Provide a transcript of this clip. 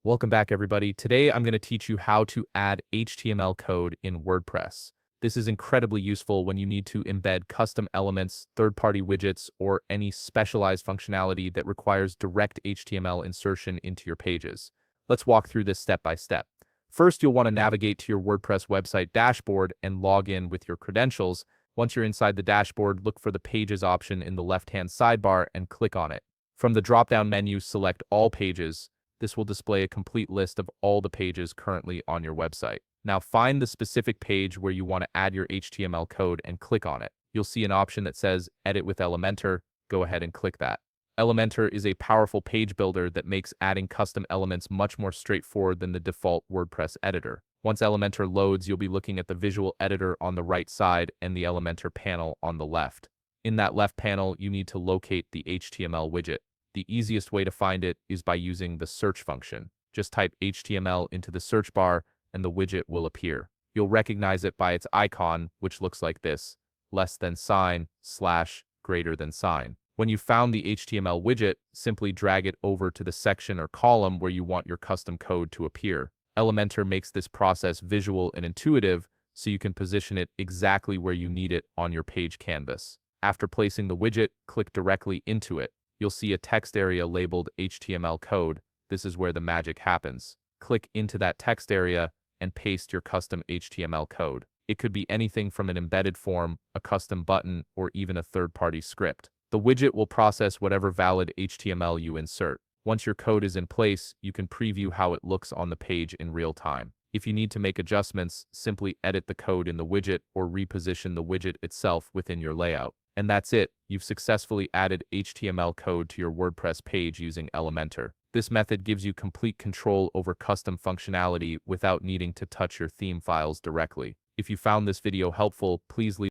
Welcome back, everybody. Today, I'm going to teach you how to add HTML code in WordPress. This is incredibly useful when you need to embed custom elements, third-party widgets, or any specialized functionality that requires direct HTML insertion into your pages. Let's walk through this step by step. First, you'll want to navigate to your WordPress website dashboard and log in with your credentials. Once you're inside the dashboard, look for the Pages option in the left-hand sidebar and click on it. From the drop-down menu, select All Pages. This will display a complete list of all the pages currently on your website. Now find the specific page where you want to add your HTML code and click on it. You'll see an option that says Edit with Elementor. Go ahead and click that. Elementor is a powerful page builder that makes adding custom elements much more straightforward than the default WordPress editor. Once Elementor loads, you'll be looking at the visual editor on the right side and the Elementor panel on the left. In that left panel, you need to locate the HTML widget. The easiest way to find it is by using the search function. Just type HTML into the search bar and the widget will appear. You'll recognize it by its icon, which looks like this: less than sign, slash, greater than sign. When you've found the HTML widget, simply drag it over to the section or column where you want your custom code to appear. Elementor makes this process visual and intuitive, so you can position it exactly where you need it on your page canvas. After placing the widget, click directly into it. You'll see a text area labeled HTML code. This is where the magic happens. Click into that text area and paste your custom HTML code. It could be anything from an embedded form, a custom button, or even a third-party script. The widget will process whatever valid HTML you insert. Once your code is in place, you can preview how it looks on the page in real time. If you need to make adjustments, simply edit the code in the widget or reposition the widget itself within your layout. And that's it. You've successfully added HTML code to your WordPress page using Elementor. This method gives you complete control over custom functionality without needing to touch your theme files directly. If you found this video helpful, please leave